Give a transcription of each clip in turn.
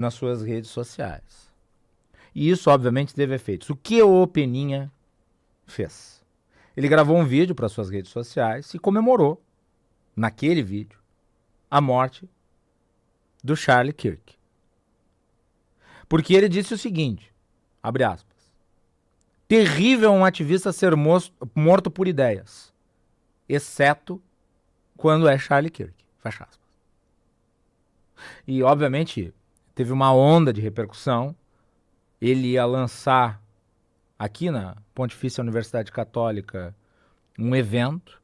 nas suas redes sociais. E isso, obviamente, teve efeitos. O que o Peninha fez? Ele gravou um vídeo para suas redes sociais e comemorou, naquele vídeo, a morte do Charlie Kirk. Porque ele disse o seguinte, abre aspas, terrível um ativista ser morto por ideias, exceto quando é Charlie Kirk, fecha aspas. E, obviamente, teve uma onda de repercussão. Ele ia lançar aqui na Pontifícia Universidade Católica um evento,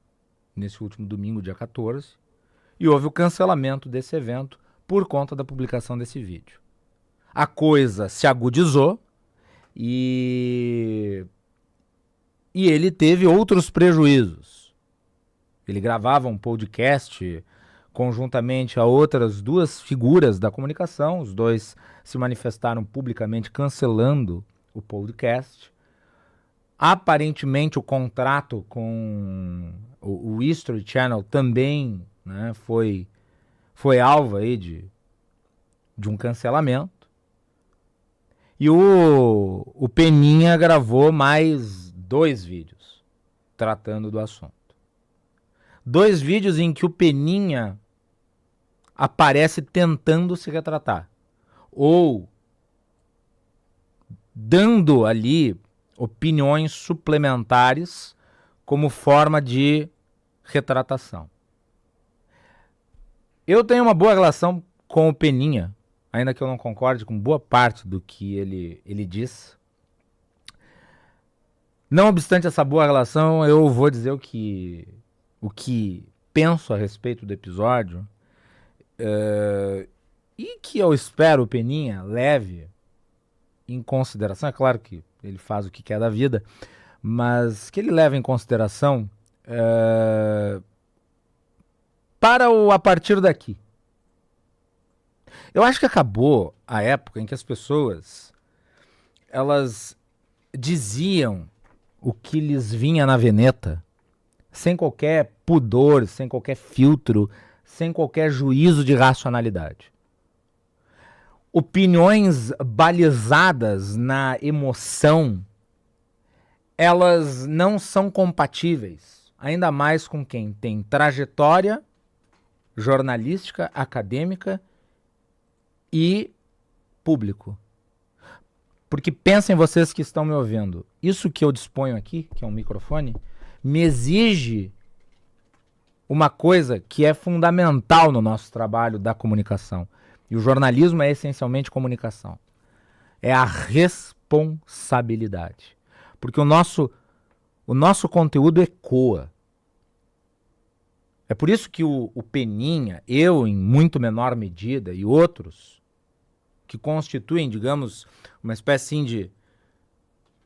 nesse último domingo, dia 14, e houve o cancelamento desse evento por conta da publicação desse vídeo. A coisa se agudizou e ele teve outros prejuízos. Ele gravava um podcast conjuntamente a outras duas figuras da comunicação, os dois se manifestaram publicamente cancelando o podcast. Aparentemente o contrato com o History Channel também, né, foi alvo aí de um cancelamento. E o Peninha gravou mais 2 vídeos tratando do assunto. 2 vídeos em que o Peninha aparece tentando se retratar, ou dando ali opiniões suplementares como forma de retratação. Eu tenho uma boa relação com o Peninha, ainda que eu não concorde com boa parte do que ele diz. Não obstante essa boa relação, eu vou dizer o que penso a respeito do episódio, e que eu espero o Peninha leve em consideração. É claro que ele faz o que quer da vida, mas que ele leve em consideração para a partir daqui. Eu acho que acabou a época em que as pessoas elas diziam o que lhes vinha na veneta, sem qualquer pudor, sem qualquer filtro, sem qualquer juízo de racionalidade. Opiniões balizadas na emoção, elas não são compatíveis, ainda mais com quem tem trajetória jornalística, acadêmica e público. Porque pensem vocês que estão me ouvindo, isso que eu disponho aqui, que é um microfone, me exige uma coisa que é fundamental no nosso trabalho da comunicação. E o jornalismo é essencialmente comunicação. É a responsabilidade. Porque o nosso conteúdo ecoa. É por isso que o Peninha, eu em muito menor medida, e outros, que constituem, digamos, uma espécie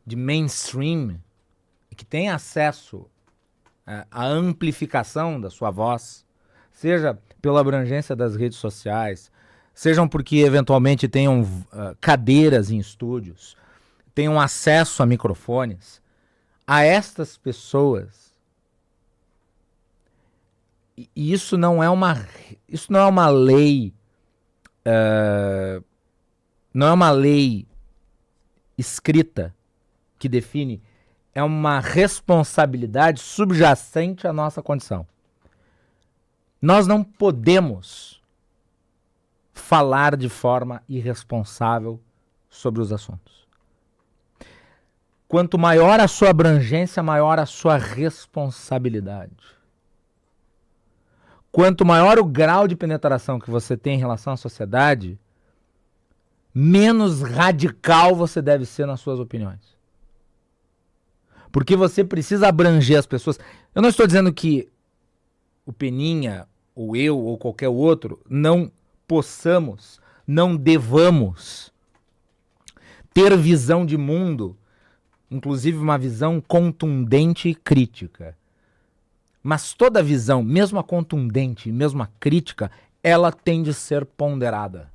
de mainstream, que tem acesso à amplificação da sua voz, seja pela abrangência das redes sociais, sejam porque eventualmente tenham cadeiras em estúdios, tenham acesso a microfones, a estas pessoas. E isso não é uma lei, não é uma lei escrita que define, é uma responsabilidade subjacente à nossa condição. Nós não podemos falar de forma irresponsável sobre os assuntos. Quanto maior a sua abrangência, maior a sua responsabilidade. Quanto maior o grau de penetração que você tem em relação à sociedade, menos radical você deve ser nas suas opiniões. Porque você precisa abranger as pessoas. Eu não estou dizendo que o Peninha, ou eu, ou qualquer outro, não possamos, não devamos ter visão de mundo, inclusive uma visão contundente e crítica. Mas toda visão, mesmo a contundente, mesmo a crítica, ela tem de ser ponderada.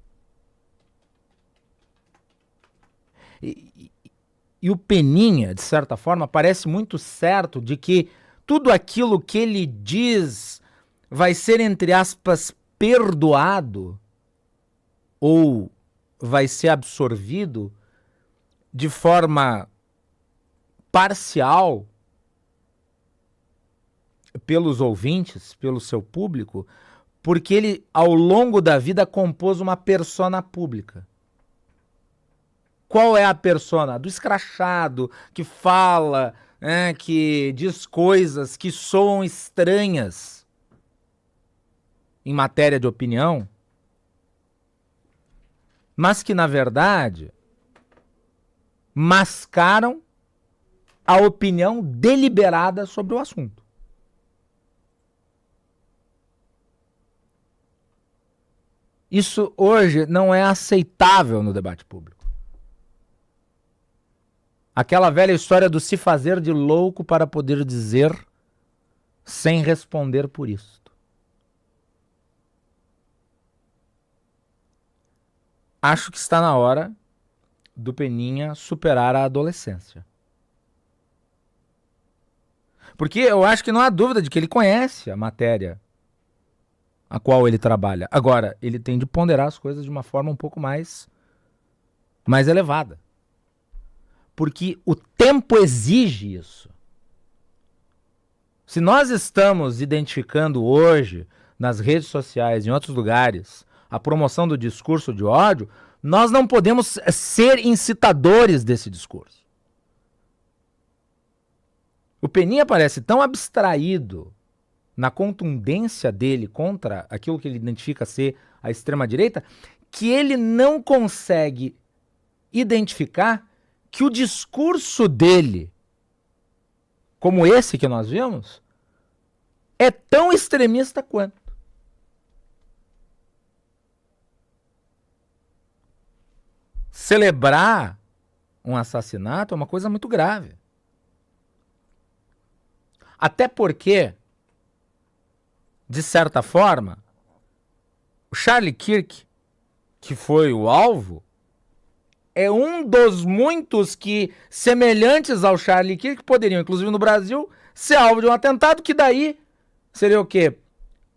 E o Peninha, de certa forma, parece muito certo de que tudo aquilo que ele diz vai ser, entre aspas, perdoado ou vai ser absorvido de forma parcial pelos ouvintes, pelo seu público, porque ele, ao longo da vida, compôs uma persona pública. Qual é a persona? Do escrachado, que fala, que diz coisas que soam estranhas em matéria de opinião, mas que, na verdade, mascaram a opinião deliberada sobre o assunto. Isso hoje não é aceitável no debate público. Aquela velha história do se fazer de louco para poder dizer sem responder por isto. Acho que está na hora do Peninha superar a adolescência. Porque eu acho que não há dúvida de que ele conhece a matéria a qual ele trabalha. Agora, ele tem de ponderar as coisas de uma forma um pouco mais elevada. Porque o tempo exige isso. Se nós estamos identificando hoje, nas redes sociais, em outros lugares, a promoção do discurso de ódio, nós não podemos ser incitadores desse discurso. O Peninha parece tão abstraído na contundência dele contra aquilo que ele identifica ser a extrema-direita, que ele não consegue identificar que o discurso dele, como esse que nós vimos, é tão extremista quanto. Celebrar um assassinato é uma coisa muito grave. Até porque, de certa forma, o Charlie Kirk, que foi o alvo, é um dos muitos que, semelhantes ao Charlie Kirk, poderiam, inclusive no Brasil, ser alvo de um atentado, que daí seria o quê?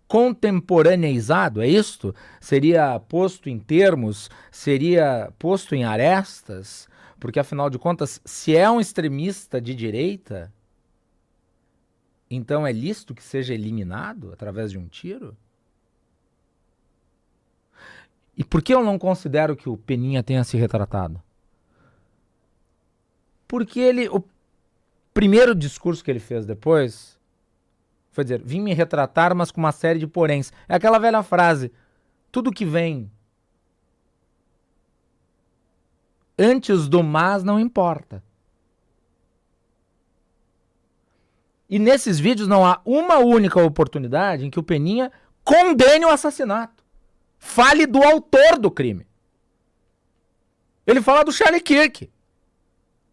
Contemporaneizado, é isto? Seria posto em termos, seria posto em arestas, porque afinal de contas, se é um extremista de direita, então é lícito que seja eliminado através de um tiro? E por que eu não considero que o Peninha tenha se retratado? Porque o primeiro discurso que ele fez depois foi dizer, vim me retratar, mas com uma série de poréns. É aquela velha frase, tudo que vem antes do mas não importa. E nesses vídeos não há uma única oportunidade em que o Peninha condene o assassinato. Fale do autor do crime. Ele fala do Charlie Kirk.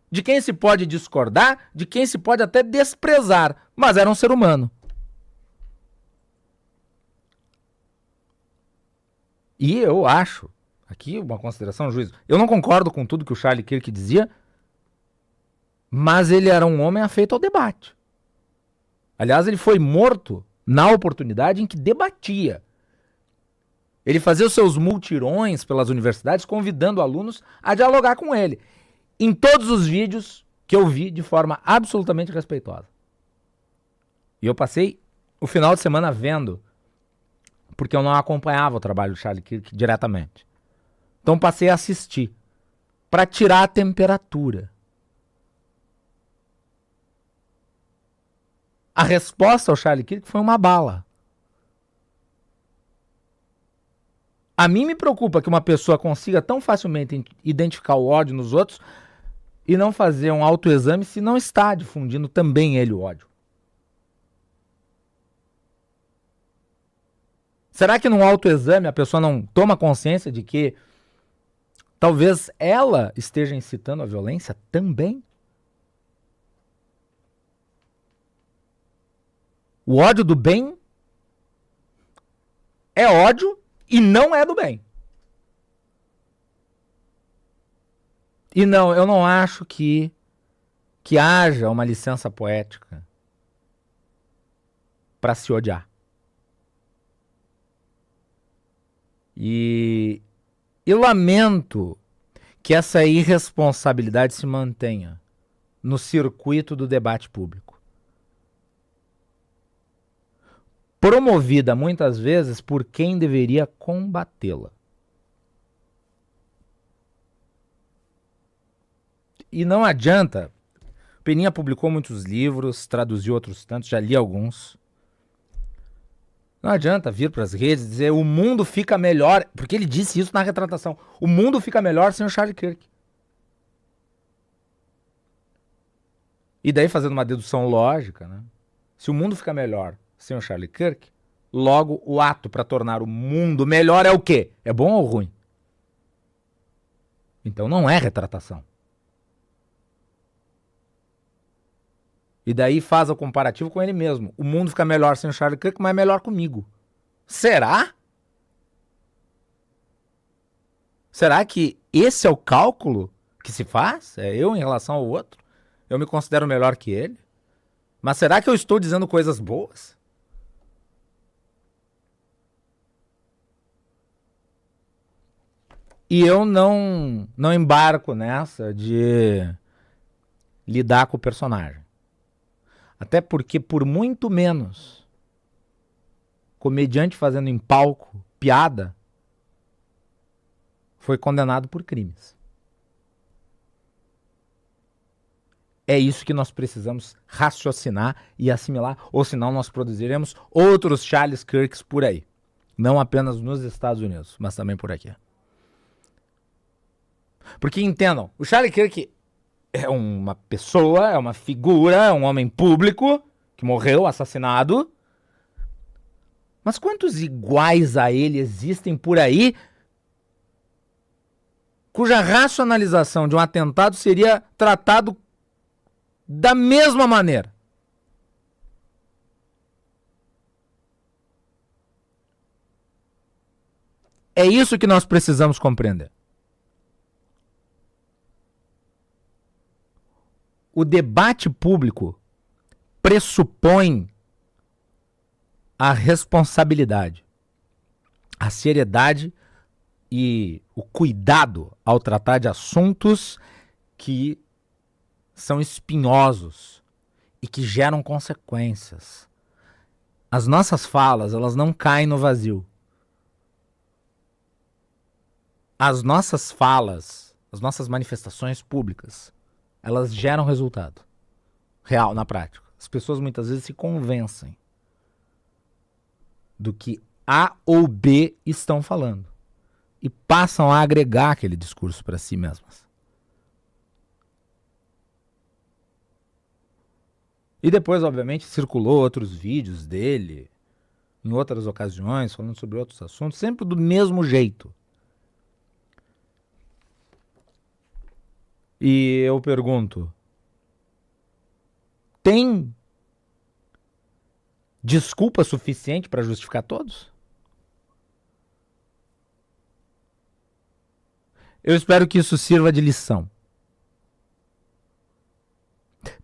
De quem se pode discordar, de quem se pode até desprezar, mas era um ser humano. E eu acho, aqui uma consideração, juízo, eu não concordo com tudo que o Charlie Kirk dizia, mas ele era um homem afeito ao debate. Aliás, ele foi morto na oportunidade em que debatia. Ele fazia os seus multirões pelas universidades, convidando alunos a dialogar com ele. Em todos os vídeos que eu vi de forma absolutamente respeitosa. E eu passei o final de semana vendo, porque eu não acompanhava o trabalho do Charlie Kirk diretamente. Então passei a assistir, para tirar a temperatura. A resposta ao Charlie Kirk foi uma bala. A mim me preocupa que uma pessoa consiga tão facilmente identificar o ódio nos outros e não fazer um autoexame se não está difundindo também ele o ódio. Será que num autoexame a pessoa não toma consciência de que talvez ela esteja incitando a violência também? O ódio do bem é ódio e não é do bem. E não, eu não acho que haja uma licença poética para se odiar. E E lamento que essa irresponsabilidade se mantenha no circuito do debate público. Promovida muitas vezes por quem deveria combatê-la. E não adianta. Peninha publicou muitos livros, traduziu outros tantos, já li alguns. Não adianta vir para as redes e dizer o mundo fica melhor, porque ele disse isso na retratação. O mundo fica melhor sem o Charlie Kirk. E daí, fazendo uma dedução lógica, né? Se o mundo fica melhor sem o Charlie Kirk, logo o ato para tornar o mundo melhor é o quê? É bom ou ruim? Então não é retratação. E daí faz o comparativo com ele mesmo. O mundo fica melhor sem o Charlie Kirk, mas é melhor comigo. Será? Será que esse é o cálculo que se faz? É eu em relação ao outro? Eu me considero melhor que ele? Mas será que eu estou dizendo coisas boas? E eu não embarco nessa de lidar com o personagem. Até porque, por muito menos, comediante fazendo em palco piada foi condenado por crimes. É isso que nós precisamos raciocinar e assimilar, ou senão nós produziremos outros Charles Kirks por aí. Não apenas nos Estados Unidos, mas também por aqui. Porque entendam, o Charlie Kirk é uma pessoa, é uma figura, é um homem público que morreu assassinado. Mas quantos iguais a ele existem por aí cuja racionalização de um atentado seria tratado da mesma maneira? É isso que nós precisamos compreender. O debate público pressupõe a responsabilidade, a seriedade e o cuidado ao tratar de assuntos que são espinhosos e que geram consequências. As nossas falas, elas não caem no vazio. As nossas falas, as nossas manifestações públicas, elas geram resultado real na prática. As pessoas muitas vezes se convencem do que A ou B estão falando e passam a agregar aquele discurso para si mesmas. E depois, obviamente, circulou outros vídeos dele em outras ocasiões, falando sobre outros assuntos, sempre do mesmo jeito. E eu pergunto, tem desculpa suficiente para justificar todos? Eu espero que isso sirva de lição.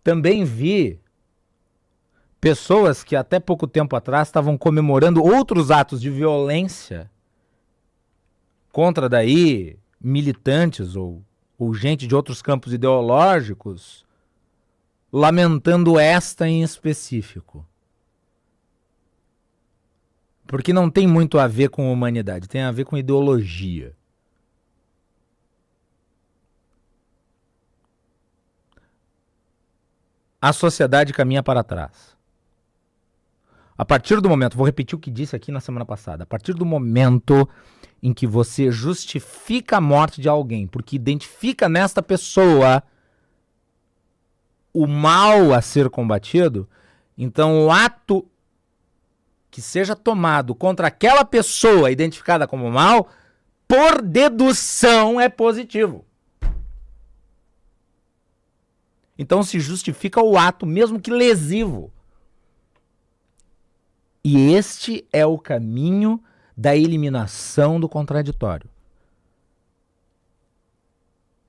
Também vi pessoas que até pouco tempo atrás estavam comemorando outros atos de violência contra daí militantes ou gente de outros campos ideológicos, lamentando esta em específico. Porque não tem muito a ver com humanidade, tem a ver com ideologia. A sociedade caminha para trás. A partir do momento, vou repetir o que disse aqui na semana passada, a partir do momento em que você justifica a morte de alguém, porque identifica nesta pessoa o mal a ser combatido, então o ato que seja tomado contra aquela pessoa identificada como mal, por dedução é positivo. Então se justifica o ato, mesmo que lesivo. E este é o caminho da eliminação do contraditório.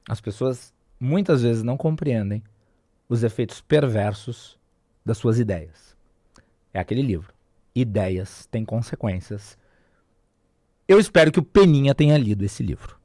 As pessoas muitas vezes não compreendem os efeitos perversos das suas ideias. É aquele livro. Ideias têm consequências. Eu espero que o Peninha tenha lido esse livro.